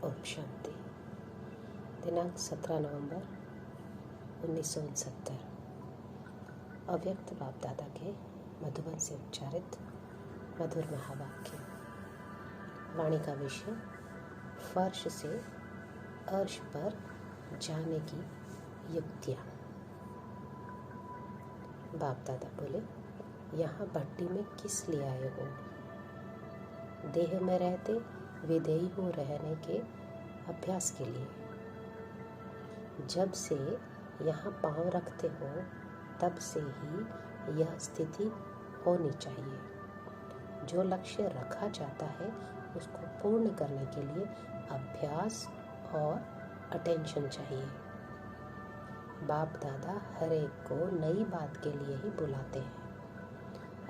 ओम शांति। दिनांक 17 नवंबर 1969। अव्यक्त बाप दादा के मधुबन से उच्चारित मधुर महावाक्य। वाणी का विषय फर्श से अर्श पर जाने की युक्तियाँ। बाप दादा बोले, यहाँ भट्टी में किस लिए आए हो? देह में रहते विदेही हो रहने के अभ्यास के लिए। जब से यहाँ पांव रखते हो तब से ही यह स्थिति होनी चाहिए। जो लक्ष्य रखा जाता है उसको पूर्ण करने के लिए अभ्यास और अटेंशन चाहिए। बाप दादा हर एक को नई बात के लिए ही बुलाते हैं।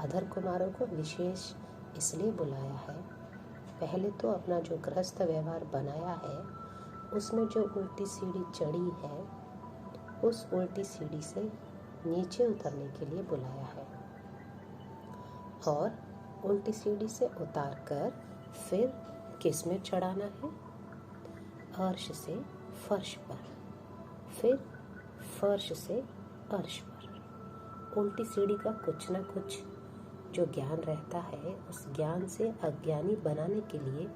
अधर कुमारों को विशेष इसलिए बुलाया है, पहले तो अपना जो गृहस्थ व्यवहार बनाया है उसमें जो उल्टी सीढ़ी चढ़ी है उस उल्टी सीढ़ी से नीचे उतरने के लिए बुलाया है, और उल्टी सीढ़ी से उतार कर फिर किस में चढ़ाना है? अर्श से फर्श पर, फिर फर्श से अर्श पर। उल्टी सीढ़ी का कुछ ना कुछ जो ज्ञान रहता है उस ज्ञान से अज्ञानी बनाने के लिए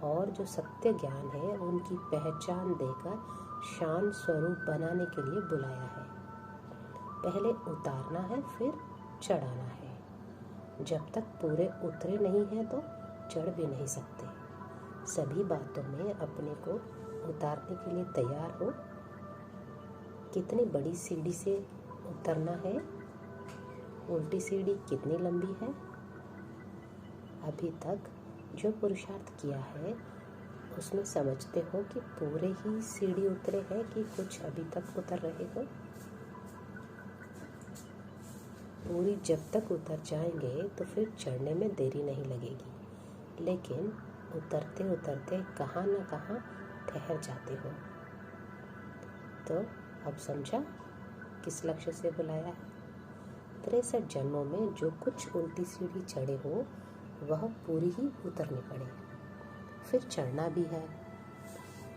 और जो सत्य ज्ञान है उनकी पहचान देकर शान स्वरूप बनाने के लिए बुलाया है। पहले उतारना है फिर चढ़ाना है। जब तक पूरे उतरे नहीं हैं तो चढ़ भी नहीं सकते। सभी बातों में अपने को उतारने के लिए तैयार हो। कितनी बड़ी सीढ़ी से उतरना है? उल्टी सीढ़ी कितनी लंबी है? अभी तक जो पुरुषार्थ किया है उसमें समझते हो कि पूरे ही सीढ़ी उतरे हैं कि कुछ अभी तक उतर रहे हो? पूरी जब तक उतर जाएंगे तो फिर चढ़ने में देरी नहीं लगेगी, लेकिन उतरते उतरते कहाँ न कहाँ ठहर जाते हो। तो अब समझा किस लक्ष्य से बुलाया है? 63 जन्मों में जो कुछ उल्टी सीढ़ी चढ़े हो वह पूरी ही उतरनी पड़े। फिर चढ़ना भी है।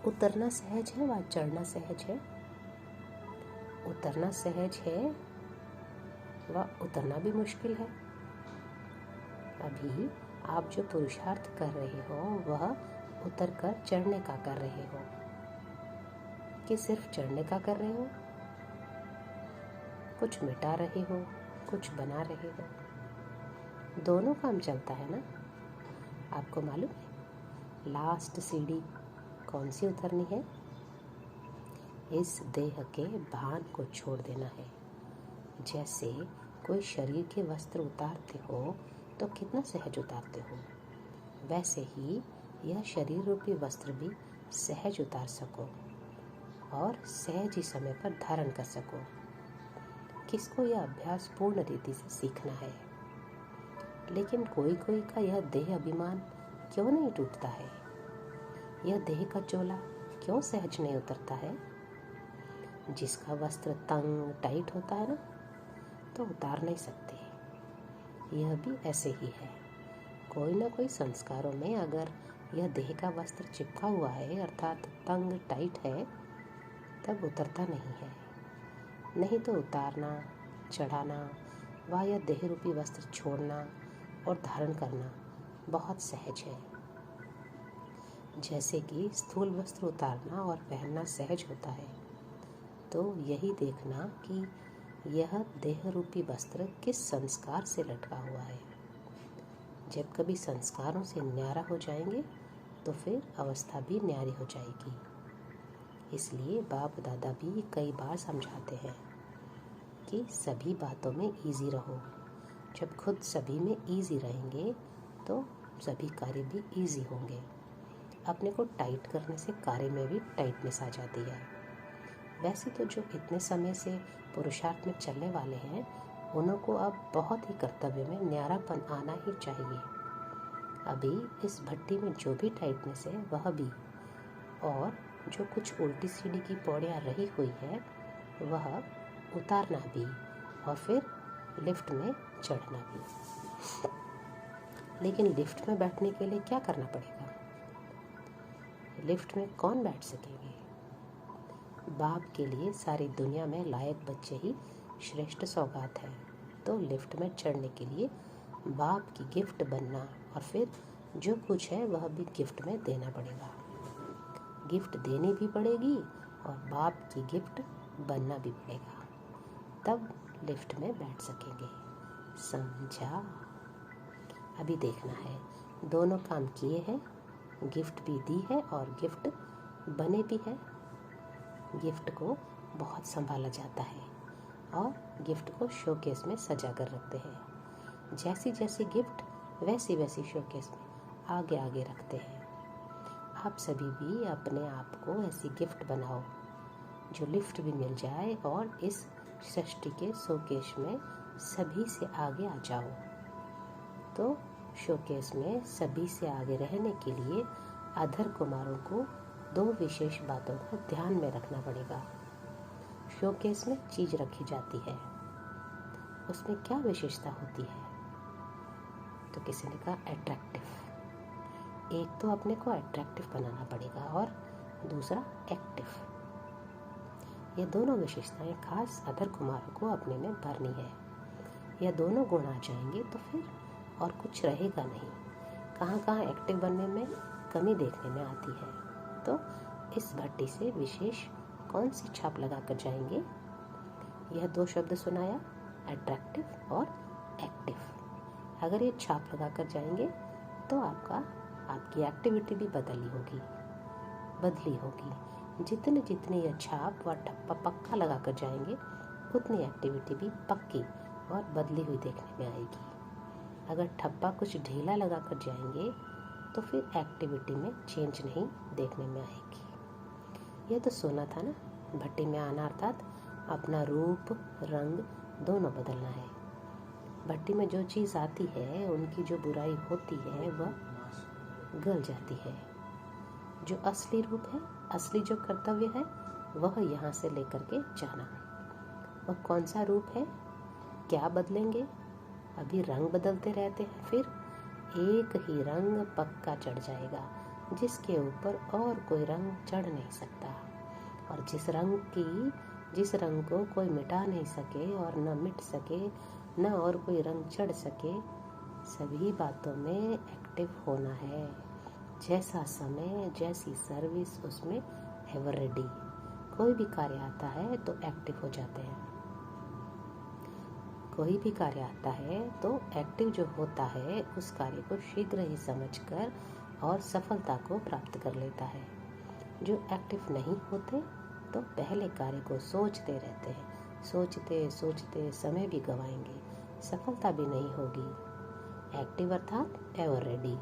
उतरना सहज है व चढ़ना सहज है। उतरना सहज है व उतरना भी मुश्किल है। अभी आप जो पुरुषार्थ कर रहे हो वह उतर कर चढ़ने का कर रहे हो कि सिर्फ चढ़ने का कर रहे हो? कुछ मिटा रहे हो, कुछ बना रहे हो। दोनों काम चलता है ना। आपको मालूम है लास्ट सीढ़ी कौन सी उतरनी है? इस देह के भान को छोड़ देना है। जैसे कोई शरीर के वस्त्र उतारते हो तो कितना सहज उतारते हो, वैसे ही यह शरीर रूपी वस्त्र भी सहज उतार सको और सहज ही समय पर धारण कर सको। किसको यह अभ्यास पूर्ण रीति से सीखना है। लेकिन कोई कोई का यह देह अभिमान क्यों नहीं टूटता है? यह देह का चोला क्यों सहज नहीं उतरता है? जिसका वस्त्र तंग टाइट होता है ना तो उतार नहीं सकते। यह भी ऐसे ही है। कोई ना कोई संस्कारों में अगर यह देह का वस्त्र चिपका हुआ है अर्थात तंग टाइट है तब उतरता नहीं है। नहीं तो उतारना, चढ़ाना व यह देह रूपी वस्त्र छोड़ना और धारण करना बहुत सहज है। जैसे कि स्थूल वस्त्र उतारना और पहनना सहज होता है, तो यही देखना कि यह देह रूपी वस्त्र किस संस्कार से लटका हुआ है। जब कभी संस्कारों से न्यारा हो जाएंगे तो फिर अवस्था भी न्यारी हो जाएगी। इसलिए बाप दादा भी कई बार समझाते हैं कि सभी बातों में इजी रहो। जब खुद सभी में इजी रहेंगे तो सभी कार्य भी इजी होंगे। अपने को टाइट करने से कार्य में भी टाइटनेस आ जाती है। वैसे तो जो इतने समय से पुरुषार्थ में चलने वाले हैं उन्हों को अब बहुत ही कर्तव्य में न्यारापन आना ही चाहिए। अभी इस भट्टी में जो भी टाइटनेस है वह भी, और जो कुछ उल्टी सीढ़ी की पौड़ियाँ रही हुई है वह उतारना भी, और फिर लिफ्ट में चढ़ना भी। लेकिन लिफ्ट में बैठने के लिए क्या करना पड़ेगा? लिफ्ट में कौन बैठ सकेंगे? बाप के लिए सारी दुनिया में लायक बच्चे ही श्रेष्ठ सौगात है। तो लिफ्ट में चढ़ने के लिए बाप की गिफ्ट बनना और फिर जो कुछ है वह भी गिफ्ट में देना पड़ेगा। गिफ्ट देनी भी पड़ेगी और बाप की गिफ्ट बनना भी पड़ेगा, तब लिफ्ट में बैठ सकेंगे। समझा? अभी देखना है, दोनों काम किए हैं, गिफ्ट भी दी है और गिफ्ट बने भी है। गिफ्ट को बहुत संभाला जाता है और गिफ्ट को शोकेस में सजा कर रखते हैं। जैसी जैसी गिफ्ट वैसी वैसी शोकेस में आगे आगे रखते हैं। आप सभी भी अपने आप को ऐसी गिफ्ट बनाओ जो लिफ्ट भी मिल जाए और इस सृष्टि के शोकेस में सभी से आगे आ जाओ। तो शोकेस में सभी से आगे रहने के लिए अधर कुमारों को 2 विशेष बातों को ध्यान में रखना पड़ेगा। शोकेस में चीज रखी जाती है, उसमें क्या विशेषता होती है? तो किसी ने कहा अट्रैक्टिव। एक तो अपने को अट्रैक्टिव बनाना पड़ेगा और दूसरा एक्टिव। ये दोनों विशेषताएं खास अधर कुमारों को अपने में भरनी है। यह दोनों गुण आ जाएंगे तो फिर और कुछ रहेगा नहीं। कहाँ कहाँ एक्टिव बनने में कमी देखने में आती है। तो इस भट्टी से विशेष कौन सी छाप लगा कर जाएंगे? यह 2 शब्द सुनाया, अट्रैक्टिव और एक्टिव। अगर ये छाप लगा कर जाएंगे तो आपकी एक्टिविटी भी बदली होगी। जितने जितने यह छाप व ठप्पा पक्का लगा कर जाएंगे उतनी एक्टिविटी भी पक्की और बदली हुई देखने में आएगी। अगर ठप्पा कुछ ढीला लगा कर जाएंगे तो फिर एक्टिविटी में चेंज नहीं देखने में आएगी। यह तो सोना था ना, भट्टी में आना अर्थात अपना रूप रंग दोनों बदलना है। भट्टी में जो चीज़ आती है उनकी जो बुराई होती है वह गल जाती है। जो असली रूप है, असली जो कर्तव्य है वह यहाँ से लेकर के जाना। वह कौन सा रूप है? क्या बदलेंगे? अभी रंग बदलते रहते हैं, फिर एक ही रंग पक्का चढ़ जाएगा जिसके ऊपर और कोई रंग चढ़ नहीं सकता। और जिस रंग को कोई मिटा नहीं सके और न मिट सके न और कोई रंग चढ़ सके, सभी बातों में एक्टिव होना है। जैसा समय जैसी सर्विस उसमें एवर रेडी। कोई भी कार्य आता है तो एक्टिव हो जाते हैं। कोई भी कार्य आता है तो एक्टिव जो होता है उस कार्य को शीघ्र ही समझकर और सफलता को प्राप्त कर लेता है। जो एक्टिव नहीं होते तो पहले कार्य को सोचते रहते हैं, सोचते सोचते समय भी गवाएंगे, सफलता भी नहीं होगी। एक्टिव अर्थात एवर रेडी,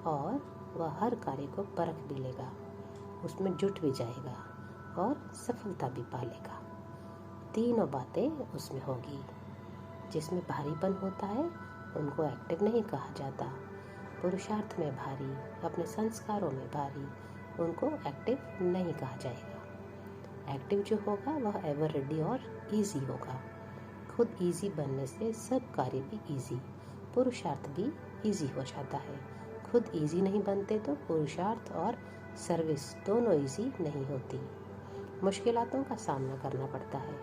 और वह हर कार्य को परख भी लेगा, उसमें जुट भी जाएगा और सफलता भी पालेगा। तीनों बातें उसमें होगी। जिसमें भारीपन होता है उनको एक्टिव नहीं कहा जाता। पुरुषार्थ में भारी, अपने संस्कारों में भारी, उनको एक्टिव नहीं कहा जाएगा। एक्टिव जो होगा वह एवर रेडी और इजी होगा। खुद इजी बनने से सब कार्य भी इजी, पुरुषार्थ भी इजी हो जाता है। खुद इजी नहीं बनते तो पुरुषार्थ और सर्विस दोनों इजी नहीं होती। मुश्किलातों का सामना करना पड़ता है।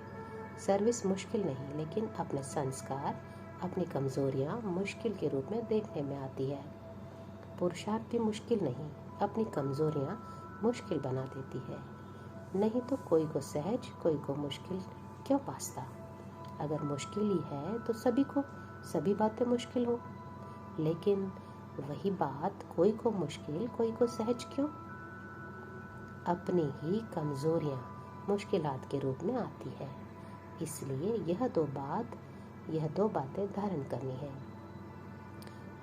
सर्विस मुश्किल नहीं, लेकिन अपने संस्कार, अपनी कमजोरियां मुश्किल के रूप में देखने में आती है। पुरुषार्थ भी मुश्किल नहीं, अपनी कमजोरियां मुश्किल बना देती है। नहीं तो कोई को सहज कोई को मुश्किल क्यों पासता? अगर मुश्किल ही है तो सभी बातें मुश्किल हो, लेकिन वही बात कोई को मुश्किल कोई को सहज क्यों? अपनी ही कमजोरियां मुश्किलात के रूप में आती है। इसलिए यह दो बातें धारण करनी है।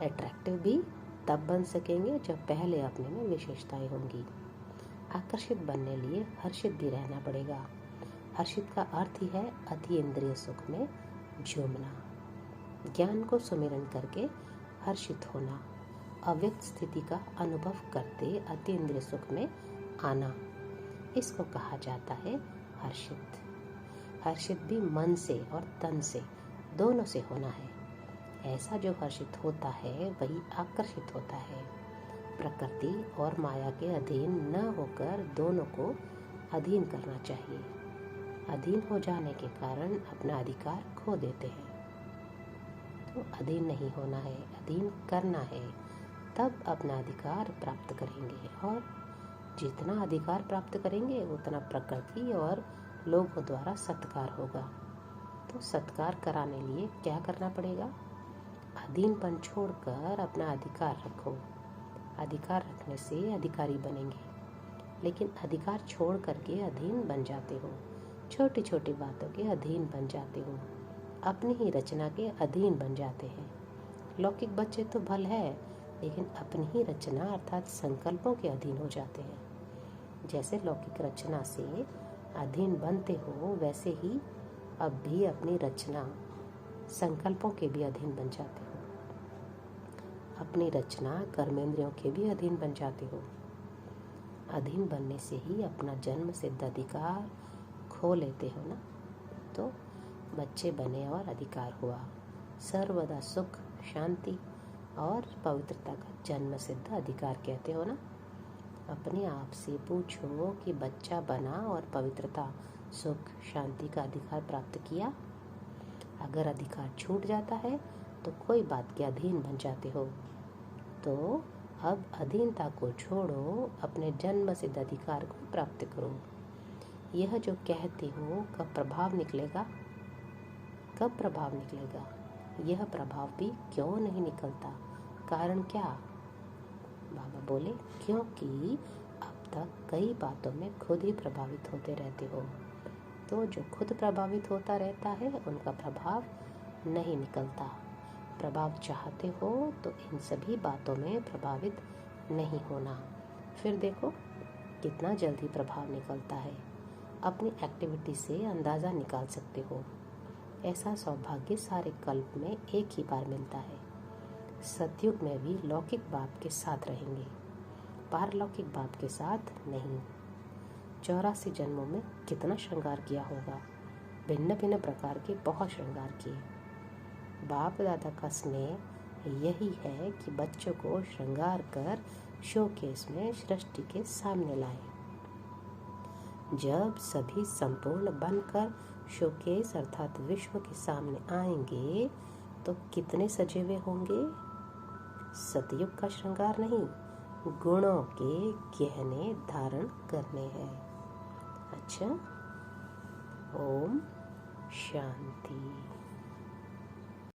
अट्रैक्टिव भी तब बन सकेंगे जब पहले अपने में विशेषताएं होंगी। आकर्षित बनने लिए हर्षित भी रहना पड़ेगा। हर्षित का अर्थ ही है अति इंद्रिय सुख में झूमना, ज्ञान को सुमिरन करके हर्षित होना, अव्यक्त स्थिति का अनुभव करते अति इंद्रिय सुख में आना, इसको कहा जाता है हर्षित। हर्षित भी मन से और तन से दोनों से होना है। ऐसा जो हर्षित होता है वही आकर्षित होता है। प्रकृति और माया के अधीन न होकर दोनों को अधीन करना चाहिए। अधीन हो जाने के कारण अपना अधिकार खो देते हैं। तो अधीन नहीं होना है, अधीन करना है, तब अपना अधिकार प्राप्त करेंगे। और जितना अधिकार प्राप्त करेंगे उतना प्रकृति और लोगों द्वारा सत्कार होगा। तो सत्कार कराने लिए क्या करना पड़ेगा? अधीनपन छोड़कर अपना अधिकार रखो। अधिकार रखने से अधिकारी बनेंगे, लेकिन अधिकार छोड़ करके अधीन बन जाते हो। छोटी छोटी बातों के अधीन बन जाते हो, अपनी ही रचना के अधीन बन जाते हैं। लौकिक बच्चे तो भल है, लेकिन अपनी ही रचना अर्थात संकल्पों के अधीन हो जाते हैं। जैसे लौकिक रचना से अधीन बनते हो, वैसे ही अब भी अपनी रचना संकल्पों के भी अधीन बन जाते हो। अपनी रचना कर्मेंद्रियों के भी अधीन बन जाते हो। अधीन बनने से ही अपना जन्म सिद्ध अधिकार खो लेते हो ना। तो बच्चे बने और अधिकार हुआ। सर्वदा सुख, शांति और पवित्रता का जन्म सिद्ध अधिकार कहते हो ना। अपने आप से पूछो कि बच्चा बना और पवित्रता, सुख, शांति का अधिकार प्राप्त किया? अगर अधिकार छूट जाता है तो कोई बात के अधीन बन जाते हो। तो अब अधीनता को छोड़ो, अपने जन्म सिद्ध अधिकार को प्राप्त करो। यह जो कहते हो कब प्रभाव निकलेगा? कब प्रभाव निकलेगा? यह प्रभाव भी क्यों नहीं निकलता? कारण क्या? बाबा बोले, क्योंकि अब तक कई बातों में खुद ही प्रभावित होते रहते हो। तो जो खुद प्रभावित होता रहता है उनका प्रभाव नहीं निकलता। प्रभाव चाहते हो तो इन सभी बातों में प्रभावित नहीं होना। फिर देखो कितना जल्दी प्रभाव निकलता है। अपनी एक्टिविटी से अंदाज़ा निकाल सकते हो। ऐसा सौभाग्य सारे कल्प में एक ही बार मिलता है। सतयुग में भी लौकिक बाप के साथ रहेंगे, पारलौकिक बाप के साथ नहीं। 84 जन्मों में कितना श्रृंगार किया होगा, भिन्न भिन्न प्रकार के बहुत श्रृंगार किए। बाप दादा का स्नेह यही है कि बच्चों को श्रृंगार कर शोकेस में सृष्टि के सामने लाए। जब सभी संपूर्ण बनकर शोकेस अर्थात विश्व के सामने आएंगे तो कितने सजे हुए होंगे। सतयुग का श्रृंगार नहीं, गुणों के गहने धारण करने हैं। अच्छा, ओम शांति।